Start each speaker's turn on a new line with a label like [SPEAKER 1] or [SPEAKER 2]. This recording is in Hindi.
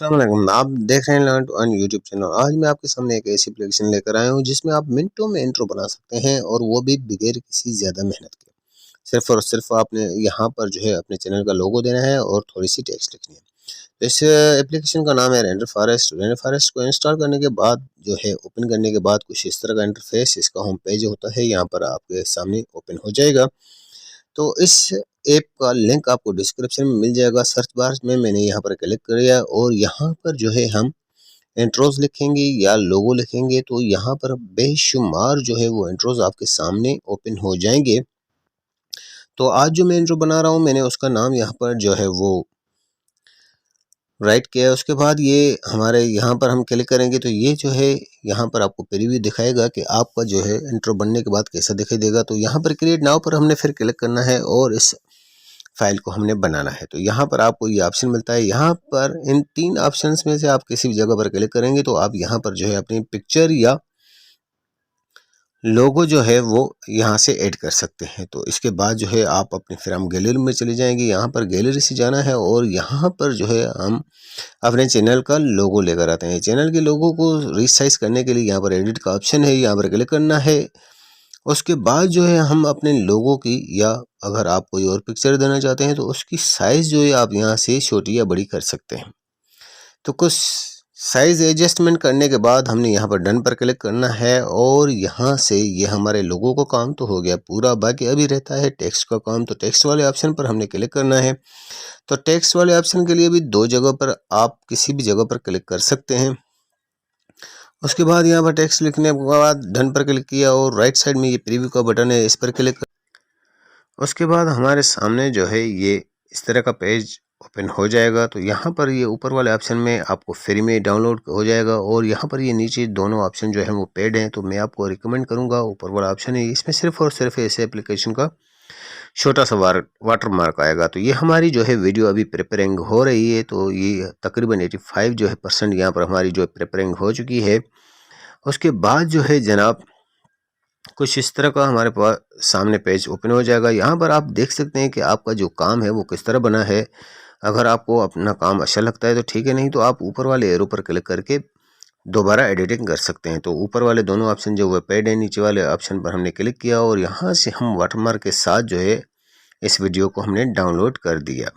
[SPEAKER 1] अस्सलाम वालेकुम। आप देख रहे हैं learn to earn YouTube channel. आज मैं आपके सामने एक ऐसी एप्लीकेशन लेकर आया हूं जिसमें आप मिनटों में इंट्रो बना सकते हैं और वो भी बगैर किसी ज़्यादा मेहनत के। सिर्फ और सिर्फ आपने यहाँ पर जो है अपने चैनल का लोगो देना है और थोड़ी सी टेक्स्ट लिखनी है। तो इस एप्लीकेशन का नाम है रेंडर फॉरेस्ट। रेंडर फॉरेस्ट को इंस्टॉल करने के बाद जो है ओपन करने के बाद कुछ इस तरह का इंटरफेस इसका होम पेज होता है, यहाँ पर आपके सामने ओपन हो जाएगा। तो इस ऐप का लिंक आपको डिस्क्रिप्शन में मिल जाएगा। सर्च बार में मैंने यहाँ पर क्लिक किया और यहाँ पर जो है हम इंट्रोज लिखेंगे या लोगो लिखेंगे तो यहाँ पर बेशुमार जो है वो इंट्रोज आपके सामने ओपन हो जाएंगे। तो आज जो मैं इंट्रो बना रहा हूँ मैंने उसका नाम यहाँ पर जो है वो राइट किया है। उसके बाद ये हमारे यहाँ पर हम क्लिक करेंगे तो ये जो है यहाँ पर आपको प्रीव्यू दिखाएगा कि आपका जो है इंट्रो बनने के बाद कैसा दिखाई देगा। तो यहाँ पर क्रिएट नाउ पर हमने फिर क्लिक करना है और इस फाइल को हमने बनाना है। तो यहाँ पर आपको ये ऑप्शन मिलता है। यहाँ पर इन 3 ऑप्शंस में से आप किसी भी जगह पर क्लिक करेंगे तो आप यहाँ पर जो है अपनी पिक्चर या लोगो जो है वो यहाँ से ऐड कर सकते हैं। तो इसके बाद जो है आप अपने फिर हम गैलरी में चले जाएंगे। यहाँ पर गैलरी से जाना है और यहाँ पर जो है हम अपने चैनल का लोगो लेकर आते हैं। चैनल के लोगो को रिसाइज करने के लिए यहाँ पर एडिट का ऑप्शन है, यहाँ पर क्लिक करना है। उसके बाद जो है हम अपने लोगों की या अगर आप कोई और पिक्चर देना चाहते हैं तो उसकी साइज़ जो है आप यहाँ से छोटी या बड़ी कर सकते हैं। तो कुछ साइज़ एडजस्टमेंट करने के बाद हमने यहाँ पर डन पर क्लिक करना है और यहाँ से ये हमारे लोगों का काम तो हो गया पूरा। बाकी अभी रहता है टेक्स्ट का काम। तो टेक्स्ट वाले ऑप्शन पर हमने क्लिक करना है। तो टेक्स्ट वाले ऑप्शन के लिए भी 2 जगह पर आप किसी भी जगह पर क्लिक कर सकते हैं। उसके बाद यहाँ पर टेक्स्ट लिखने के बाद डन पर क्लिक किया और राइट साइड में ये प्रीव्यू का बटन है, इस पर क्लिक कर। उसके बाद हमारे सामने जो है ये इस तरह का पेज ओपन हो जाएगा। तो यहाँ पर ये ऊपर वाले ऑप्शन में आपको फ्री में डाउनलोड हो जाएगा और यहाँ पर ये नीचे दोनों ऑप्शन जो है वो पेड हैं। तो मैं आपको रिकमेंड करूँगा ऊपर वाला ऑप्शन है, इसमें सिर्फ और सिर्फ ऐसे एप्लीकेशन का छोटा सा वाटर मार्क आएगा। तो ये हमारी जो है वीडियो अभी प्रिपेयरिंग हो रही है। तो ये तकरीबन 85 जो है % यहाँ पर हमारी जो प्रिपेयरिंग हो चुकी है। उसके बाद जो है जनाब कुछ इस तरह का हमारे पास सामने पेज ओपन हो जाएगा। यहाँ पर आप देख सकते हैं कि आपका जो काम है वो किस तरह बना है। अगर आपको अपना काम अच्छा लगता है तो ठीक है, नहीं तो आप ऊपर वाले एरो पर क्लिक करके दोबारा एडिटिंग कर सकते हैं। तो ऊपर वाले दोनों ऑप्शन जो वो पेड है, नीचे वाले ऑप्शन पर हमने क्लिक किया और यहाँ से हम वाटरमार्क के साथ जो है इस वीडियो को हमने डाउनलोड कर दिया।